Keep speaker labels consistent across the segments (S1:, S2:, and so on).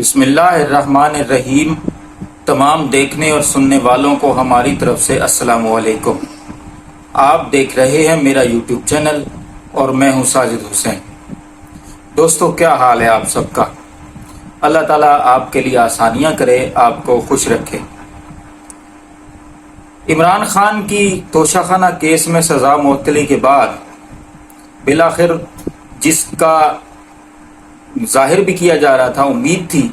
S1: بسم اللہ الرحمن الرحیم۔ تمام دیکھنے اور سننے والوں کو ہماری طرف سے السلام علیکم۔ آپ دیکھ رہے ہیں میرا یوٹیوب چینل اور میں ہوں ساجد حسین۔ دوستو، کیا حال ہے آپ سب کا؟ اللہ تعالیٰ آپ کے لیے آسانیاں کرے، آپ کو خوش رکھے۔ عمران خان کی توشہ خانہ کیس میں سزا معطلی کے بعد بالآخر جس کا ظاہر بھی کیا جا رہا تھا، امید تھی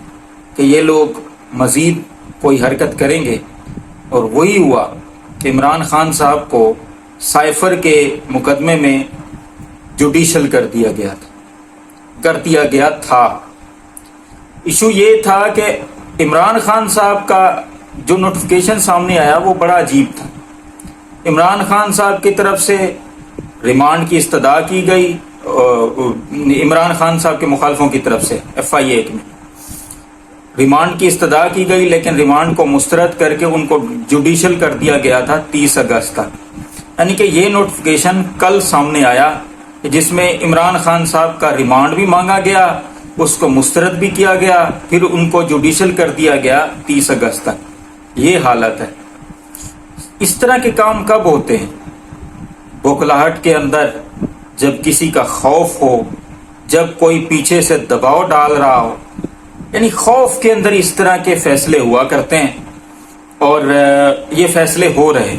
S1: کہ یہ لوگ مزید کوئی حرکت کریں گے، اور وہی ہوا کہ عمران خان صاحب کو سائفر کے مقدمے میں جوڈیشل کر دیا گیا تھا۔ ایشو یہ تھا کہ عمران خان صاحب کا جو نوٹیفیکیشن سامنے آیا وہ بڑا عجیب تھا۔ عمران خان صاحب کی طرف سے ریمانڈ کی استدعا کی گئی، عمران خان صاحب کے مخالفوں کی طرف سے FI میں ریمانڈ کی استدعا کی گئی، لیکن ریمانڈ کو مسترد کر کے ان کو جوڈیشل کر دیا گیا تھا 30 اگست تک۔ یعنی کہ یہ نوٹیفیکیشن کل سامنے آیا جس میں عمران خان صاحب کا ریمانڈ بھی مانگا گیا، اس کو مسترد بھی کیا گیا، پھر ان کو جوڈیشل کر دیا گیا 30 اگست تک۔ یہ حالت ہے۔ اس طرح کے کام کب ہوتے ہیں؟ بوکھلاہٹ کے اندر، جب کسی کا خوف ہو، جب کوئی پیچھے سے دباؤ ڈال رہا ہو، یعنی خوف کے اندر اس طرح کے فیصلے ہوا کرتے ہیں، اور یہ فیصلے ہو رہے ہیں۔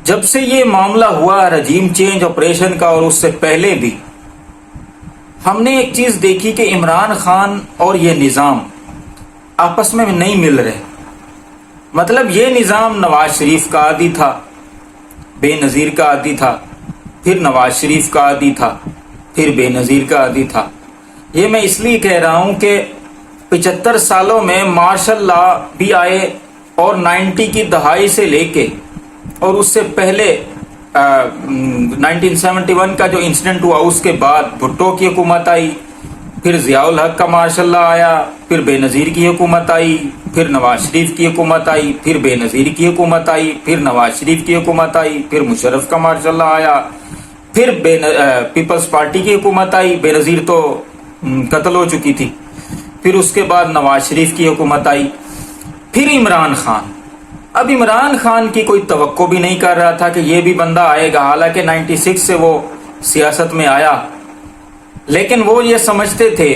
S1: جب سے یہ معاملہ ہوا رجیم چینج آپریشن کا، اور اس سے پہلے بھی ہم نے ایک چیز دیکھی کہ عمران خان اور یہ نظام آپس میں نہیں مل رہے۔ مطلب یہ نظام نواز شریف کا عادی تھا، بے نظیر کا عادی تھا، پھر نواز شریف کا عادی تھا، پھر بے نظیر کا عادی تھا۔ یہ میں اس لیے کہہ رہا ہوں کہ 75 سالوں میں مارشل لا بھی آئے، اور 90 کی دہائی سے لے کے اور اس سے پہلے 1971 کا جو انسیڈنٹ ہوا، اس کے بعد بھٹو کی حکومت آئی، پھر ضیاء الحق کا مارشل لا آیا، پھر بے نظیر کی حکومت آئی، پھر نواز شریف کی حکومت آئی، پھر بے نظیر کی حکومت آئی، پھر نواز شریف کی حکومت آئی، پھر مشرف کا مارشل لا آیا، پھر پیپلز پارٹی کی حکومت آئی، بے نظیر تو قتل ہو چکی تھی، پھر اس کے بعد نواز شریف کی حکومت آئی، پھر عمران خان۔ اب عمران خان کی کوئی توقع بھی نہیں کر رہا تھا کہ یہ بھی بندہ آئے گا، حالانکہ 96 سے وہ سیاست میں آیا، لیکن وہ یہ سمجھتے تھے،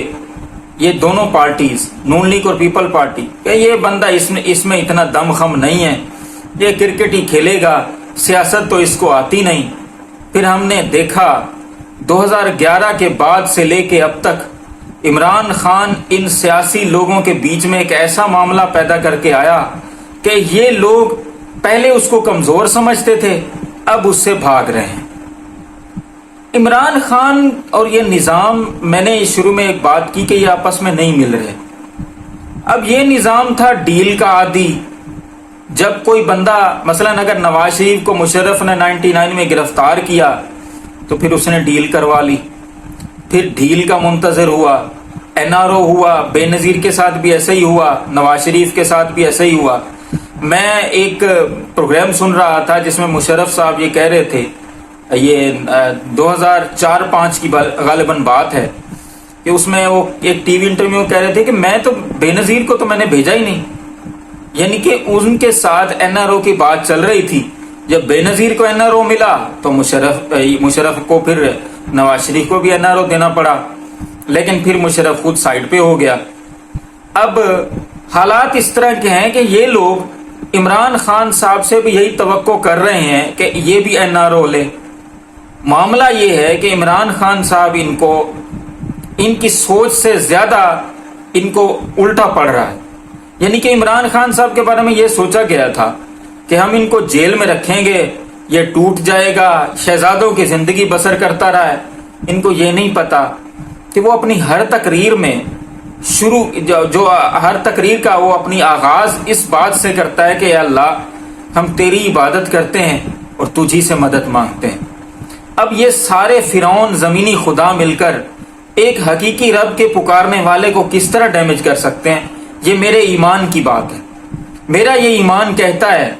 S1: یہ دونوں پارٹیز، نون لیگ اور پیپل پارٹی، کہ یہ بندہ اس میں اتنا دم خم نہیں ہے، یہ کرکٹ ہی کھیلے گا، سیاست تو اس کو آتی نہیں۔ پھر ہم نے دیکھا 2011 کے بعد سے لے کے اب تک عمران خان ان سیاسی لوگوں کے بیچ میں ایک ایسا معاملہ پیدا کر کے آیا کہ یہ لوگ پہلے اس کو کمزور سمجھتے تھے، اب اس سے بھاگ رہے ہیں۔ عمران خان اور یہ نظام، میں نے شروع میں ایک بات کی کہ یہ آپس میں نہیں مل رہے۔ اب یہ نظام تھا ڈیل کا عادی۔ جب کوئی بندہ، مثلا اگر نواز شریف کو مشرف نے 99 میں گرفتار کیا تو پھر اس نے ڈیل کروا لی، پھر ڈیل کا منتظر ہوا، NRO ہوا، بے نظیر کے ساتھ بھی ایسا ہی ہوا، نواز شریف کے ساتھ بھی ایسا ہی ہوا۔ میں ایک پروگرام سن رہا تھا جس میں مشرف صاحب یہ کہہ رہے تھے، یہ 2004-05 کی غالباً بات ہے، کہ اس میں وہ ایک ٹی وی انٹرویو میں کہہ رہے تھے کہ میں تو بے نظیر کو تو میں نے بھیجا ہی نہیں، یعنی کہ ان کے ساتھ NRO کی بات چل رہی تھی۔ جب بے نظیر کو NRO ملا تو مشرف کو پھر نواز شریف کو بھی NRO دینا پڑا، لیکن پھر مشرف خود سائڈ پہ ہو گیا۔ اب حالات اس طرح کے ہیں کہ یہ لوگ عمران خان صاحب سے بھی یہی توقع کر رہے ہیں کہ یہ بھی NRO لے۔ معاملہ یہ ہے کہ عمران خان صاحب ان کی سوچ سے زیادہ ان کو الٹا پڑ رہا ہے۔ یعنی کہ عمران خان صاحب کے بارے میں یہ سوچا گیا تھا کہ ہم ان کو جیل میں رکھیں گے، یہ ٹوٹ جائے گا، شہزادوں کی زندگی بسر کرتا رہا ہے۔ ان کو یہ نہیں پتا کہ وہ اپنی ہر تقریر میں ہر تقریر کا وہ اپنی آغاز اس بات سے کرتا ہے کہ اے اللہ، ہم تیری عبادت کرتے ہیں اور تجھی سے مدد مانگتے ہیں۔ اب یہ سارے فرعون زمینی خدا مل کر ایک حقیقی رب کے پکارنے والے کو کس طرح ڈیمیج کر سکتے ہیں؟ یہ میرے ایمان کی بات ہے۔ میرا یہ ایمان کہتا ہے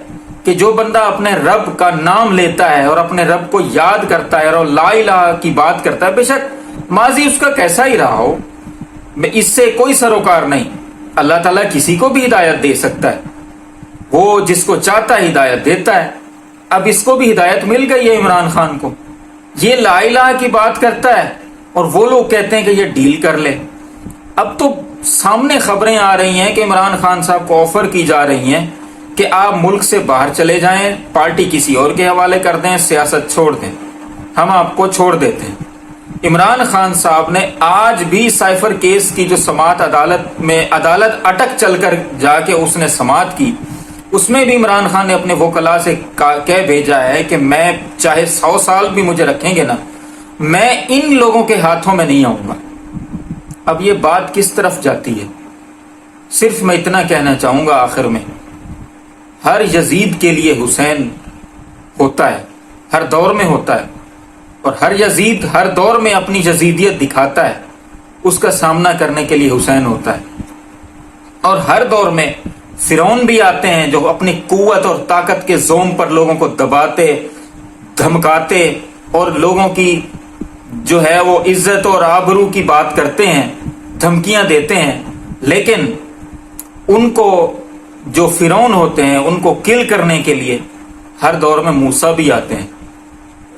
S1: کہ جو بندہ اپنے رب کا نام لیتا ہے اور اپنے رب کو یاد کرتا ہے اور لا الہ کی بات کرتا ہے، بے شک ماضی اس کا کیسا ہی رہا ہو، اس سے کوئی سروکار نہیں. اللہ تعالیٰ کسی کو بھی ہدایت دے سکتا ہے، وہ جس کو چاہتا ہے ہدایت دیتا ہے. اب اس کو بھی ہدایت مل گئی ہے عمران خان کو. یہ لا الہ کی بات کرتا ہے اور وہ لوگ کہتے ہیں کہ یہ ڈیل کر لے. اب تو سامنے خبریں آ رہی ہیں کہ عمران خان صاحب کو آفر کی جا رہی ہیں کہ آپ ملک سے باہر چلے جائیں، پارٹی کسی اور کے حوالے کر دیں، سیاست چھوڑ دیں، ہم آپ کو چھوڑ دیتے ہیں. عمران خان صاحب نے آج بھی سائفر کیس کی جو سماعت عدالت اٹک چل کر جا کے اس نے سماعت کی، اس میں بھی عمران خان نے اپنے وکلاء سے کہہ بھیجا ہے کہ میں چاہے 100 سال بھی مجھے رکھیں گے نا، میں ان لوگوں کے ہاتھوں میں نہیں آؤں گا. اب یہ بات کس طرف جاتی ہے؟ صرف میں اتنا کہنا چاہوں گا آخر میں، ہر یزید کے لیے حسین ہوتا ہے، ہر دور میں ہوتا ہے، اور ہر یزید ہر دور میں اپنی یزیدیت دکھاتا ہے. اس کا سامنا کرنے کے لیے حسین ہوتا ہے. اور ہر دور میں فرعون بھی آتے ہیں جو اپنی قوت اور طاقت کے زوم پر لوگوں کو دباتے، دھمکاتے اور لوگوں کی جو ہے وہ عزت اور آبرو کی بات کرتے ہیں، دھمکیاں دیتے ہیں. لیکن ان کو جو فرعون ہوتے ہیں ان کو کل کرنے کے لیے ہر دور میں موسیٰ بھی آتے ہیں.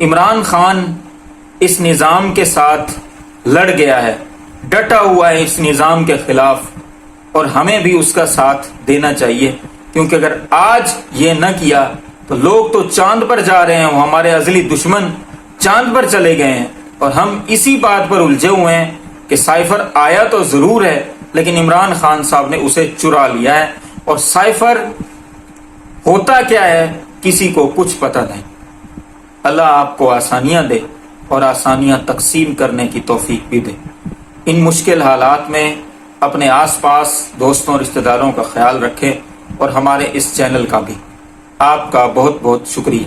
S1: عمران خان اس نظام کے ساتھ لڑ گیا ہے، ڈٹا ہوا ہے اس نظام کے خلاف، اور ہمیں بھی اس کا ساتھ دینا چاہیے. کیونکہ اگر آج یہ نہ کیا تو لوگ تو چاند پر جا رہے ہیں، وہ ہمارے ازلی دشمن چاند پر چلے گئے ہیں، اور ہم اسی بات پر الجھے ہوئے ہیں کہ سائفر آیا تو ضرور ہے لیکن عمران خان صاحب نے اسے چرا لیا ہے. اور سائفر ہوتا کیا ہے کسی کو کچھ پتہ نہیں. اللہ آپ کو آسانیاں دے اور آسانیاں تقسیم کرنے کی توفیق بھی دے. ان مشکل حالات میں اپنے آس پاس دوستوں اور رشتہ داروں کا خیال رکھیں، اور ہمارے اس چینل کا بھی. آپ کا بہت بہت شکریہ.